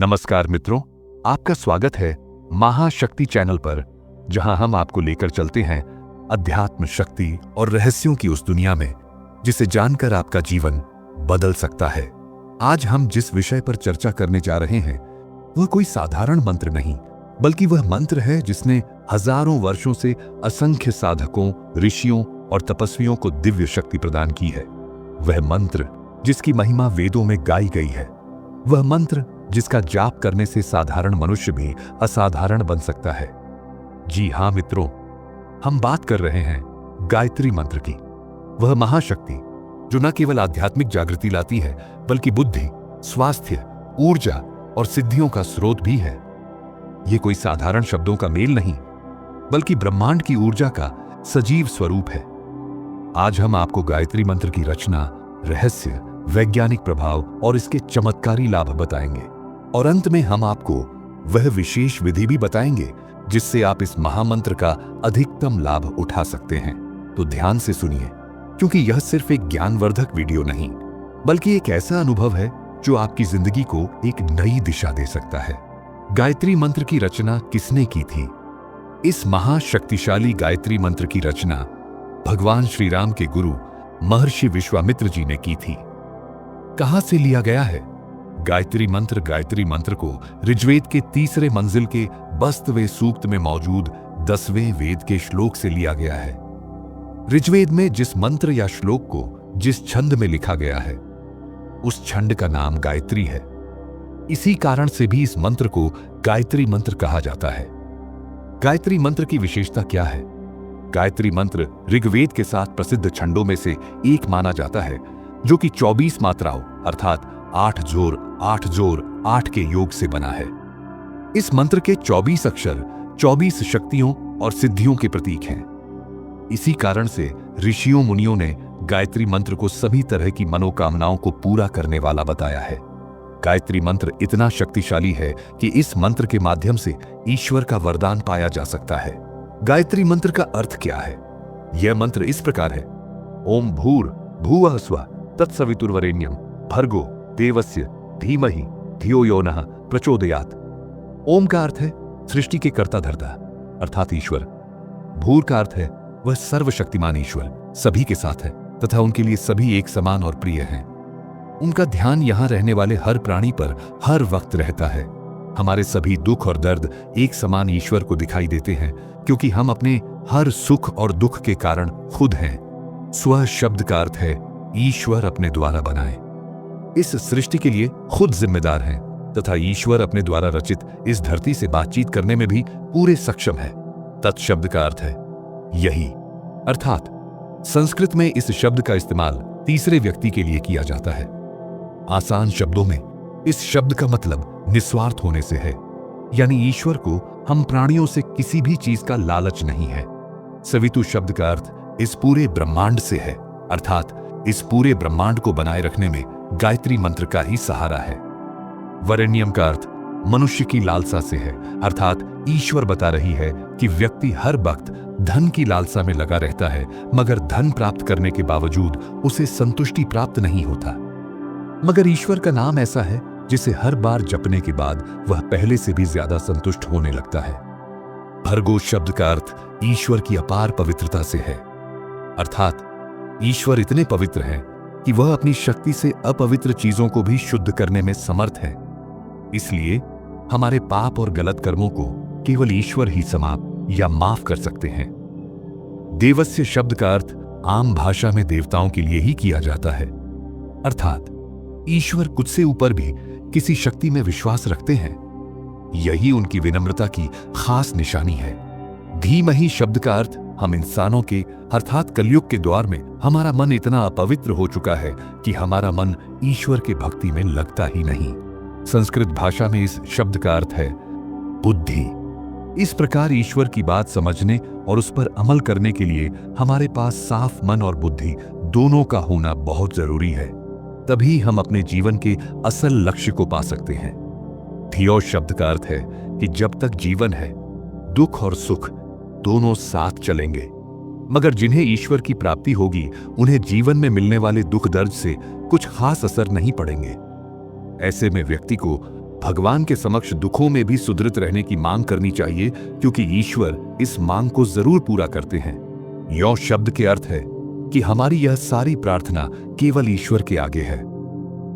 नमस्कार मित्रों, आपका स्वागत है महाशक्ति चैनल पर, जहां हम आपको लेकर चलते हैं अध्यात्म शक्ति और रहस्यों की उस दुनिया में जिसे जानकर आपका जीवन बदल सकता है। आज हम जिस विषय पर चर्चा करने जा रहे हैं वह कोई साधारण मंत्र नहीं, बल्कि वह मंत्र है जिसने हजारों वर्षों से असंख्य साधकों, ऋषियों और तपस्वियों को दिव्य शक्ति प्रदान की है। वह मंत्र जिसकी महिमा वेदों में गाई गई है। वह मंत्र जिसका जाप करने से साधारण मनुष्य भी असाधारण बन सकता है। जी हां मित्रों, हम बात कर रहे हैं गायत्री मंत्र की। वह महाशक्ति जो न केवल आध्यात्मिक जागृति लाती है, बल्कि बुद्धि, स्वास्थ्य, ऊर्जा और सिद्धियों का स्रोत भी है। यह कोई साधारण शब्दों का मेल नहीं, बल्कि ब्रह्मांड की ऊर्जा का सजीव स्वरूप है। आज हम आपको गायत्री मंत्र की रचना, रहस्य, वैज्ञानिक प्रभाव और इसके चमत्कारी लाभ बताएंगे। और अंत में हम आपको वह विशेष विधि भी बताएंगे जिससे आप इस महामंत्र का अधिकतम लाभ उठा सकते हैं। तो ध्यान से सुनिए, क्योंकि यह सिर्फ एक ज्ञानवर्धक वीडियो नहीं, बल्कि एक ऐसा अनुभव है जो आपकी जिंदगी को एक नई दिशा दे सकता है। गायत्री मंत्र की रचना किसने की थी? इस महाशक्तिशाली गायत्री मंत्र की रचना भगवान श्री राम के गुरु महर्षि विश्वामित्र जी ने की थी। कहां से लिया गया है? गायत्री मंत्र को ऋग्वेद के तीसरे मंजिल के 22वें सूक्त में मौजूद 10वें वेद के श्लोक से लिया गया है। ऋग्वेद में जिस मंत्र या श्लोक को जिस छंद में लिखा गया है, उस छंद का नाम गायत्री है। इसी कारण से भी इस मंत्र को गायत्री मंत्र कहा जाता है। गायत्री मंत्र की विशेषता क्या है? गायत्री मंत्र ऋग्वेद के 7 प्रसिद्ध छंदों में से एक माना जाता है, जो कि 24 मात्राओं अर्थात 8 जोर 8 जोर 8 के योग से बना है। इस मंत्र के 24 अक्षर 24 शक्तियों और सिद्धियों के प्रतीक हैं। इसी कारण से ऋषियों मुनियों ने गायत्री मंत्र को सभी तरह की मनोकामनाओं को पूरा करने वाला बताया है। गायत्री मंत्र इतना शक्तिशाली है कि इस मंत्र के माध्यम से ईश्वर का वरदान पाया जा सकता है। गायत्री मंत्र का अर्थ क्या है? यह मंत्र इस प्रकार है: ओम भूर भुवः स्वः तत्सवितुर्वरेण्यं भर्गो देवस्य धीमहि धियो यो नः प्रचोदयात्। ओम का अर्थ है सृष्टि के कर्ता धर्ता अर्थात ईश्वर। भूर का अर्थ है वह सर्वशक्तिमान ईश्वर सभी के साथ है तथा उनके लिए सभी एक समान और प्रिय हैं। उनका ध्यान यहां रहने वाले हर प्राणी पर हर वक्त रहता है। हमारे सभी दुख और दर्द एक समान ईश्वर को दिखाई देते हैं, क्योंकि हम अपने हर सुख और दुख के कारण खुद हैं। स्व शब्द का अर्थ है ईश्वर अपने द्वारा बनाए, इस सृष्टि के लिए खुद जिम्मेदार हैं तथा ईश्वर अपने द्वारा रचित इस धरती से बातचीत करने में भी पूरे सक्षम है। तत्शब्द का अर्थ है यही, अर्थात संस्कृत में इस शब्द का इस्तेमाल तीसरे व्यक्ति के लिए किया जाता है। आसान शब्दों में इस शब्द का मतलब निस्वार्थ होने से है, यानी ईश्वर को हम प्राणियों से किसी भी चीज का लालच नहीं है। सवितु शब्द का अर्थ इस पूरे ब्रह्मांड से है, अर्थात इस पूरे ब्रह्मांड को बनाए रखने में गायत्री मंत्र का ही सहारा है। वरेण्यम का अर्थ मनुष्य की लालसा से है, अर्थात ईश्वर बता रही है कि व्यक्ति हर वक्त धन की लालसा में लगा रहता है, मगर धन प्राप्त करने के बावजूद उसे संतुष्टि प्राप्त नहीं होता। मगर ईश्वर का नाम ऐसा है जिसे हर बार जपने के बाद वह पहले से भी ज्यादा संतुष्ट होने लगता है। भर्गो शब्द का अर्थ ईश्वर की अपार पवित्रता से है, अर्थात ईश्वर इतने पवित्र हैं कि वह अपनी शक्ति से अपवित्र चीजों को भी शुद्ध करने में समर्थ है। इसलिए हमारे पाप और गलत कर्मों को केवल ईश्वर ही समाप्त या माफ कर सकते हैं। देवस्य शब्द का अर्थ आम भाषा में देवताओं के लिए ही किया जाता है, अर्थात ईश्वर कुछ से ऊपर भी किसी शक्ति में विश्वास रखते हैं। यही उनकी विनम्रता की खास निशानी है। धीमहि शब्द का अर्थ हम इंसानों के अर्थात कलयुग के द्वार में हमारा मन इतना अपवित्र हो चुका है कि हमारा मन ईश्वर के भक्ति में लगता ही नहीं। संस्कृत भाषा में इस शब्द का अर्थ है बुद्धि। इस प्रकार ईश्वर की बात समझने और उस पर अमल करने के लिए हमारे पास साफ मन और बुद्धि दोनों का होना बहुत जरूरी है। तभी हम अपने जीवन के असल लक्ष्य को पा सकते हैं। धियो शब्द का अर्थ है कि जब तक जीवन है, दुख और सुख दोनों साथ चलेंगे, मगर जिन्हें ईश्वर की प्राप्ति होगी उन्हें जीवन में मिलने वाले दुख दर्द से कुछ खास असर नहीं पड़ेंगे। ऐसे में व्यक्ति को भगवान के समक्ष दुखों में भी सुदृढ़ रहने की मांग करनी चाहिए, क्योंकि ईश्वर इस मांग को जरूर पूरा करते हैं। यो शब्द के अर्थ है कि हमारी यह सारी प्रार्थना केवल ईश्वर के आगे है।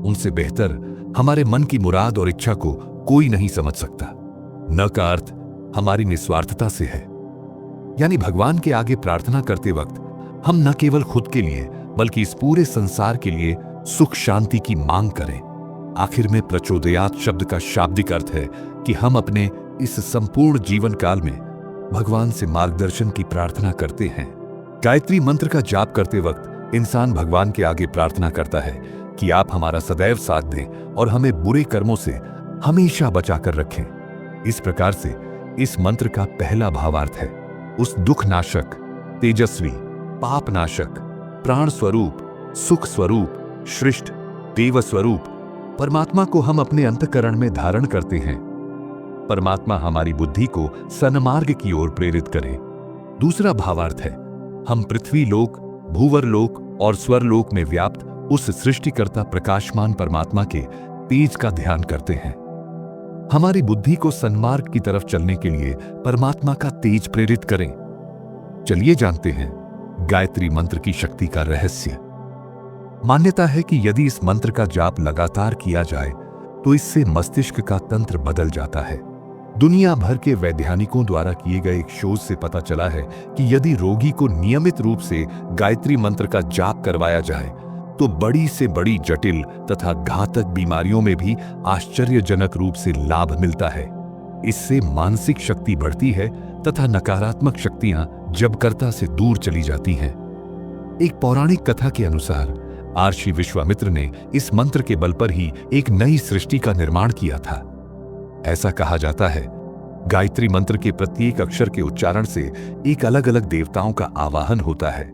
उनसे बेहतर हमारे मन की मुराद और इच्छा को कोई नहीं समझ सकता। न का अर्थ हमारी निस्वार्थता से है, यानी भगवान के आगे प्रार्थना करते वक्त हम न केवल खुद के लिए बल्कि इस पूरे संसार के लिए सुख शांति की मांग करें। आखिर में प्रचोदयात शब्द का शाब्दिक अर्थ है कि हम अपने इस संपूर्ण जीवन काल में भगवान से मार्गदर्शन की प्रार्थना करते हैं। गायत्री मंत्र का जाप करते वक्त इंसान भगवान के आगे प्रार्थना करता है कि आप हमारा सदैव साथ दें और हमें बुरे कर्मों से हमेशा बचाकर रखें। इस प्रकार से इस मंत्र का पहला भावार्थ है उस दुख नाशक, तेजस्वी, पाप नाशक, प्राण स्वरूप, सुख स्वरूप, श्रेष्ठ देव स्वरूप परमात्मा को हम अपने अंतःकरण में धारण करते हैं। परमात्मा हमारी बुद्धि को सन्मार्ग की ओर प्रेरित करे। दूसरा भावार्थ है हम पृथ्वी लोक, भूवर लोक और स्वरलोक में व्याप्त उस सृष्टिकर्ता प्रकाशमान परमात्मा के तेज का ध्यान करते हैं। हमारी बुद्धि को सन्मार्ग की तरफ चलने के लिए परमात्मा का तेज प्रेरित करें। चलिए जानते हैं गायत्री मंत्र की शक्ति का रहस्य। मान्यता है कि यदि इस मंत्र का जाप लगातार किया जाए तो इससे मस्तिष्क का तंत्र बदल जाता है। दुनिया भर के वैज्ञानिकों द्वारा किए गए एक शोध से पता चला है कि यदि रोगी को नियमित रूप से गायत्री मंत्र का जाप करवाया जाए तो बड़ी से बड़ी जटिल तथा घातक बीमारियों में भी आश्चर्यजनक रूप से लाभ मिलता है। इससे मानसिक शक्ति बढ़ती है तथा नकारात्मक शक्तियां जबकर्ता से दूर चली जाती हैं। एक पौराणिक कथा के अनुसार महर्षि विश्वामित्र ने इस मंत्र के बल पर ही एक नई सृष्टि का निर्माण किया था। ऐसा कहा जाता है गायत्री मंत्र के प्रत्येक अक्षर के उच्चारण से एक अलग अलग देवताओं का आवाहन होता है।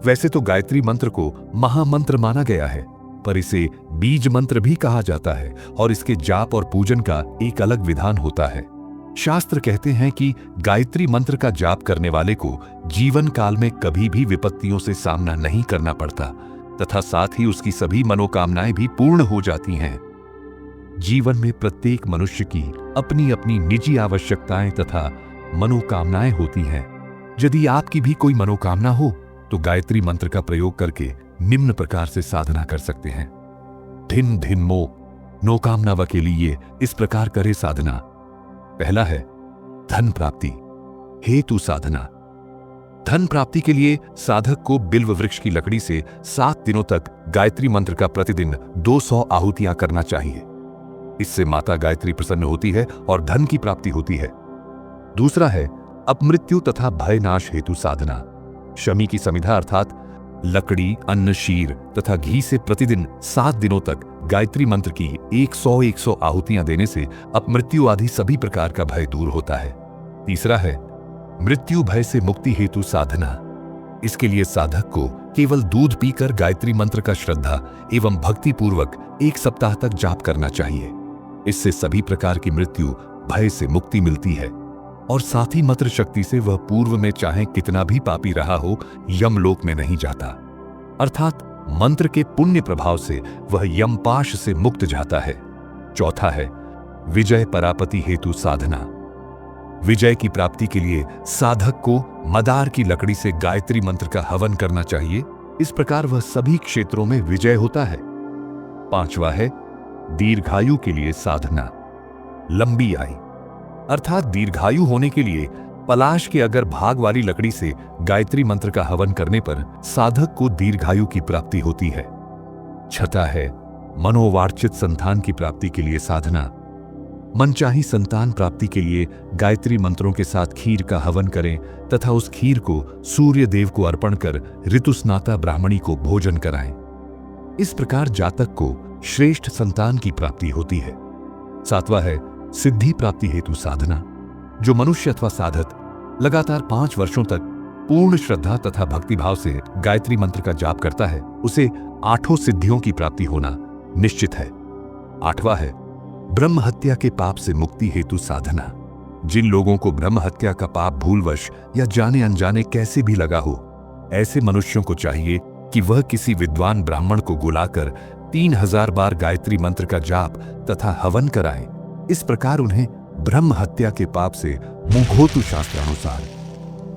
वैसे तो गायत्री मंत्र को महामंत्र माना गया है, पर इसे बीज मंत्र भी कहा जाता है और इसके जाप और पूजन का एक अलग विधान होता है। शास्त्र कहते हैं कि गायत्री मंत्र का जाप करने वाले को जीवन काल में कभी भी विपत्तियों से सामना नहीं करना पड़ता तथा साथ ही उसकी सभी मनोकामनाएं भी पूर्ण हो जाती हैं। जीवन में प्रत्येक मनुष्य की अपनी अपनी निजी आवश्यकताएं तथा मनोकामनाएं होती हैं। यदि आपकी भी कोई मनोकामना हो तो गायत्री मंत्र का प्रयोग करके निम्न प्रकार से साधना कर सकते हैं। धिन धिन मो नो कामना व के लिए इस प्रकार करे साधना। पहला है धन प्राप्ति हेतु साधना। धन प्राप्ति के लिए साधक को बिल्व वृक्ष की लकड़ी से 7 दिनों तक गायत्री मंत्र का प्रतिदिन 200 आहुतियां करना चाहिए। इससे माता गायत्री प्रसन्न होती है और धन की प्राप्ति होती है। दूसरा है अपमृत्यु तथा भय नाश हेतु साधना। शमी की समिधा अर्थात लकड़ी, अन्न, शीर तथा घी से प्रतिदिन 7 दिनों तक गायत्री मंत्र की 100 आहुतियां देने से अपमृत्यु आदि सभी प्रकार का भय दूर होता है। तीसरा है मृत्यु भय से मुक्ति हेतु साधना। इसके लिए साधक को केवल दूध पीकर गायत्री मंत्र का श्रद्धा एवं भक्ति पूर्वक 1 सप्ताह तक जाप करना चाहिए। इससे सभी प्रकार की मृत्यु भय से मुक्ति मिलती है और साथ ही मंत्र शक्ति से वह पूर्व में चाहे कितना भी पापी रहा हो यमलोक में नहीं जाता, अर्थात मंत्र के पुण्य प्रभाव से वह यमपाश से मुक्त जाता है। चौथा है विजय परापति हेतु साधना। विजय की प्राप्ति के लिए साधक को मदार की लकड़ी से गायत्री मंत्र का हवन करना चाहिए। इस प्रकार वह सभी क्षेत्रों में विजय होता है। पांचवा है दीर्घायु के लिए साधना। लंबी आयु अर्थात दीर्घायु होने के लिए पलाश के अगर भाग वाली लकड़ी से गायत्री मंत्र का हवन करने पर साधक को दीर्घायु की प्राप्ति होती है। छठा है मनोवांछित संतान की प्राप्ति के लिए साधना। मनचाही संतान प्राप्ति के लिए गायत्री मंत्रों के साथ खीर का हवन करें तथा उस खीर को सूर्य देव को अर्पण कर ऋतुस्नाता ब्राह्मणी को भोजन कराएं। इस प्रकार जातक को श्रेष्ठ संतान की प्राप्ति होती है। सातवां है सिद्धि प्राप्ति हेतु साधना। जो मनुष्य अथवा साधक लगातार 5 वर्षों तक पूर्ण श्रद्धा तथा भक्तिभाव से गायत्री मंत्र का जाप करता है उसे 8 सिद्धियों की प्राप्ति होना निश्चित है। 8वां है ब्रह्म हत्या के पाप से मुक्ति हेतु साधना। जिन लोगों को ब्रह्म हत्या का पाप भूलवश या जाने अनजाने कैसे भी लगा हो, ऐसे मनुष्यों को चाहिए कि वह किसी विद्वान ब्राह्मण को बुलाकर 3000 बार गायत्री मंत्र का जाप तथा हवन कराएं। इस प्रकार उन्हें ब्रह्म हत्या के पाप से मुखोतु शास्त्रानुसार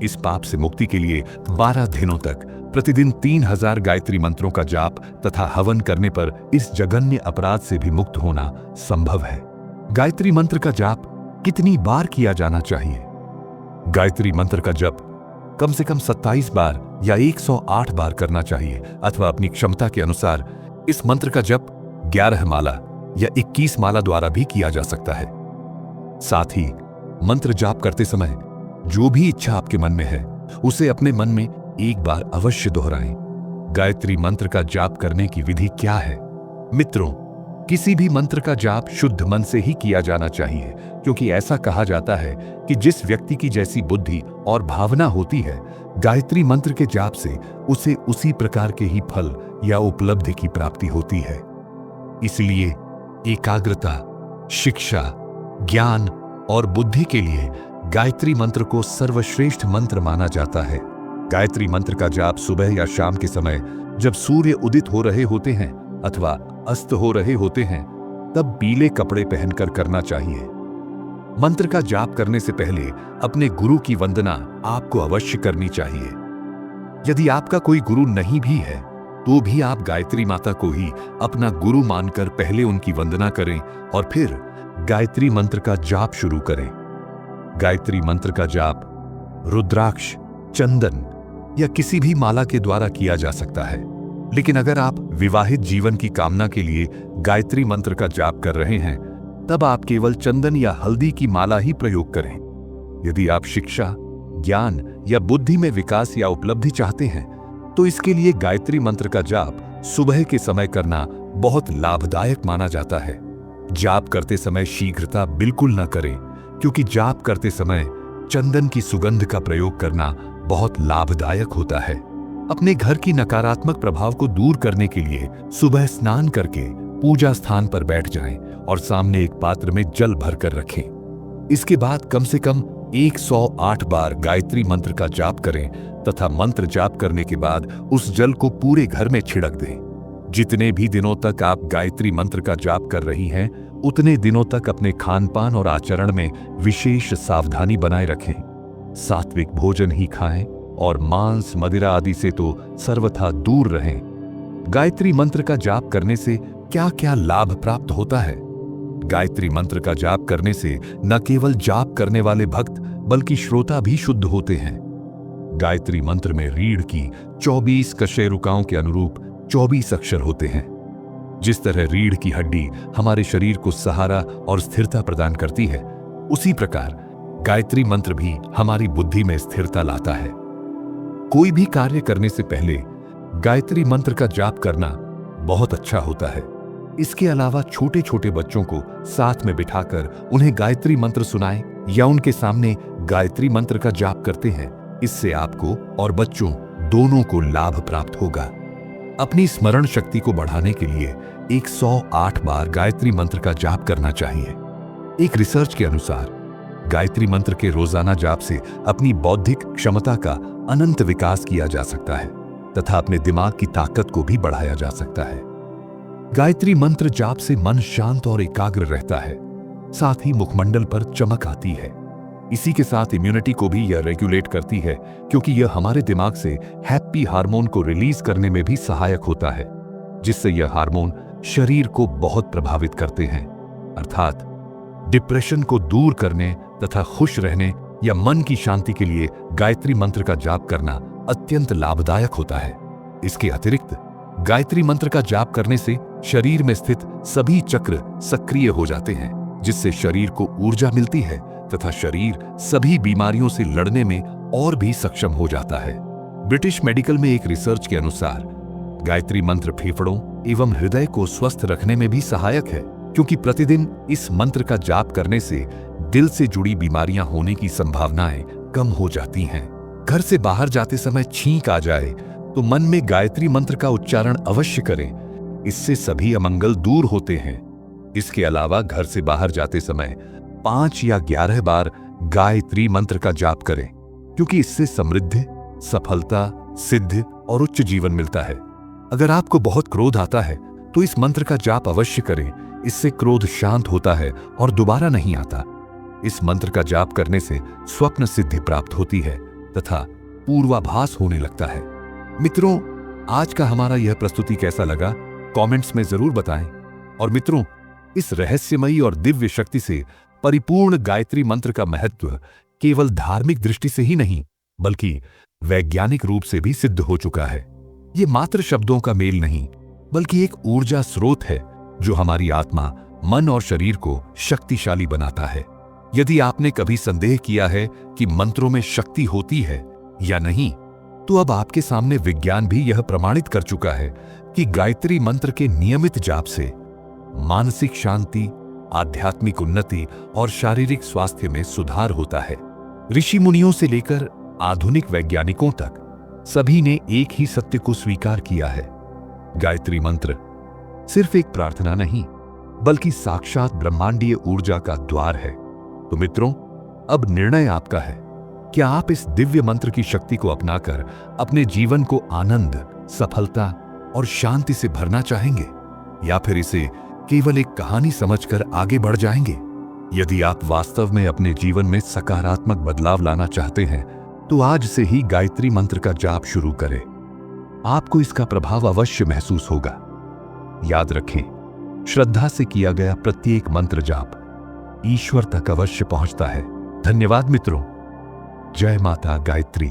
इस पाप से मुक्ति के लिए 12 दिनों तक प्रतिदिन 3000 गायत्री मंत्रों का जाप तथा हवन करने पर इस जघन्य अपराध से भी मुक्त होना संभव है। गायत्री मंत्र का जाप कितनी बार किया जाना चाहिए? गायत्री मंत्र का जप कम से कम 27 बार या 108 बार करना चाहिए अथवा अपनी क्षमता के अनुसार इस मंत्र का जप 11 माला या 21 माला द्वारा भी किया जा सकता है। साथ ही मंत्र जाप करते समय जो भी इच्छा आपके मन में है उसे अपने मन में एक बार अवश्य दोहराएं। गायत्री मंत्र का जाप करने की विधि क्या है? मित्रों, किसी भी मंत्र का जाप शुद्ध मन से ही किया जाना चाहिए, क्योंकि ऐसा कहा जाता है कि जिस व्यक्ति की जैसी बुद्धि और भावना होती है, गायत्री मंत्र के जाप से उसे उसी प्रकार के ही फल या उपलब्धि की प्राप्ति होती है। इसलिए एकाग्रता, शिक्षा, ज्ञान और बुद्धि के लिए गायत्री मंत्र को सर्वश्रेष्ठ मंत्र माना जाता है। गायत्री मंत्र का जाप सुबह या शाम के समय जब सूर्य उदित हो रहे होते हैं अथवा अस्त हो रहे होते हैं तब पीले कपड़े पहनकर करना चाहिए। मंत्र का जाप करने से पहले अपने गुरु की वंदना आपको अवश्य करनी चाहिए। यदि आपका कोई गुरु नहीं भी है तो भी आप गायत्री माता को ही अपना गुरु मानकर पहले उनकी वंदना करें और फिर गायत्री मंत्र का जाप शुरू करें। गायत्री मंत्र का जाप रुद्राक्ष, चंदन या किसी भी माला के द्वारा किया जा सकता है। लेकिन अगर आप विवाहित जीवन की कामना के लिए गायत्री मंत्र का जाप कर रहे हैं तब आप केवल चंदन या हल्दी की माला ही प्रयोग करें। यदि आप शिक्षा, ज्ञान या बुद्धि में विकास या उपलब्धि चाहते हैं तो इसके लिए गायत्री मंत्र का जाप सुबह के समय करना बहुत लाभदायक माना जाता है। जाप करते समय शीघ्रता बिल्कुल न करें, क्योंकि जाप करते समय चंदन की सुगंध का प्रयोग करना बहुत लाभदायक होता है। अपने घर की नकारात्मक प्रभाव को दूर करने के लिए सुबह स्नान करके पूजा स्थान पर बैठ जाएं और सामने एक पात्र में जल भरकर रखें। इसके बाद कम से कम 108 बार गायत्री मंत्र का जाप करें तथा मंत्र जाप करने के बाद उस जल को पूरे घर में छिड़क दें। जितने भी दिनों तक आप गायत्री मंत्र का जाप कर रही हैं, उतने दिनों तक अपने खानपान और आचरण में विशेष सावधानी बनाए रखें। सात्विक भोजन ही खाएं और मांस, मदिरा आदि से तो सर्वथा दूर रहें। गायत्री मंत्र का जाप करने से क्या क्या लाभ प्राप्त होता है? गायत्री मंत्र का जाप करने से न केवल जाप करने वाले भक्त बल्कि श्रोता भी शुद्ध होते हैं। गायत्री मंत्र में रीढ़ की 24 कशेरुकाओं के अनुरूप 24 अक्षर होते हैं। जिस तरह रीढ़ की हड्डी हमारे शरीर को सहारा और स्थिरता प्रदान करती है, उसी प्रकार गायत्री मंत्र भी हमारी बुद्धि में स्थिरता लाता है। कोई भी कार्य करने से पहले गायत्री मंत्र का जाप करना बहुत अच्छा होता है। इसके अलावा छोटे छोटे बच्चों को साथ में बिठाकर उन्हें गायत्री मंत्र सुनाएं या उनके सामने गायत्री मंत्र का जाप करते हैं। इससे आपको और बच्चों दोनों को लाभ प्राप्त होगा। अपनी स्मरण शक्ति को बढ़ाने के लिए 108 बार गायत्री मंत्र का जाप करना चाहिए। एक रिसर्च के अनुसार गायत्री मंत्र के रोजाना जाप से अपनी बौद्धिक क्षमता का अनंत विकास किया जा सकता है तथा अपने दिमाग की ताकत को भी बढ़ाया जा सकता है। गायत्री मंत्र जाप से मन शांत और एकाग्र रहता है, साथ ही मुखमंडल पर चमक आती है। इसी के साथ इम्यूनिटी को भी यह रेगुलेट करती है, क्योंकि यह हमारे दिमाग से हैप्पी हार्मोन को रिलीज करने में भी सहायक होता है, जिससे यह हार्मोन शरीर को बहुत प्रभावित करते हैं। अर्थात डिप्रेशन को दूर करने तथा खुश रहने या मन की शांति के लिए गायत्री मंत्र का जाप करना अत्यंत लाभदायक होता है। इसके अतिरिक्त गायत्री मंत्र का जाप करने से शरीर में स्थित सभी चक्र सक्रिय हो जाते हैं, जिससे शरीर को ऊर्जा मिलती है तथा शरीर सभी बीमारियों से लड़ने में और भी सक्षम हो जाता है। ब्रिटिश मेडिकल में एक रिसर्च के अनुसार गायत्री मंत्र फेफड़ों एवं हृदय को स्वस्थ रखने में भी सहायक है, क्योंकि प्रतिदिन इस मंत्र का जाप करने से दिल से जुड़ी बीमारियां होने की संभावनाएं कम हो जाती हैं। घर से बाहर जाते समय छींक आ जाए तो मन में गायत्री मंत्र का उच्चारण अवश्य करें, इससे सभी अमंगल दूर होते हैं। इसके अलावा घर से बाहर जाते समय 5 या 11 बार गायत्री मंत्र का जाप करें, क्योंकि इससे समृद्धि, सफलता, सिद्धि और उच्च जीवन मिलता है। अगर आपको बहुत क्रोध आता है तो इस मंत्र का जाप अवश्य करें। इससे क्रोध शांत होता है और दोबारा नहीं आता। इस मंत्र का जाप करने से स्वप्न सिद्धि प्राप्त होती है तथा पूर्वाभास होने लगता है। मित्रों, आज का हमारा यह प्रस्तुति कैसा लगा कमेंट्स में जरूर बताएं। और मित्रों, इस रहस्यमयी और दिव्य शक्ति से परिपूर्ण गायत्री मंत्र का महत्व केवल धार्मिक दृष्टि से ही नहीं बल्कि वैज्ञानिक रूप से भी सिद्ध हो चुका है। ये मात्र शब्दों का मेल नहीं बल्कि एक ऊर्जा स्रोत है जो हमारी आत्मा, मन और शरीर को शक्तिशाली बनाता है। यदि आपने कभी संदेह किया है कि मंत्रों में शक्ति होती है या नहीं, तो अब आपके सामने विज्ञान भी यह प्रमाणित कर चुका है कि गायत्री मंत्र के नियमित जाप से मानसिक शांति, आध्यात्मिक उन्नति और शारीरिक स्वास्थ्य में सुधार होता है। ऋषि मुनियों से लेकर आधुनिक वैज्ञानिकों तक सभी ने एक ही सत्य को स्वीकार किया है। गायत्री मंत्र सिर्फ एक प्रार्थना नहीं बल्कि साक्षात ब्रह्मांडीय ऊर्जा का द्वार है। तो मित्रों, अब निर्णय आपका है। क्या आप इस दिव्य मंत्र की शक्ति को अपनाकर अपने जीवन को आनंद, सफलता और शांति से भरना चाहेंगे या फिर इसे केवल एक कहानी समझकर आगे बढ़ जाएंगे? यदि आप वास्तव में अपने जीवन में सकारात्मक बदलाव लाना चाहते हैं तो आज से ही गायत्री मंत्र का जाप शुरू करें। आपको इसका प्रभाव अवश्य महसूस होगा। याद रखें, श्रद्धा से किया गया प्रत्येक मंत्र जाप ईश्वर तक अवश्य पहुंचता है। धन्यवाद मित्रों। जय माता गायत्री।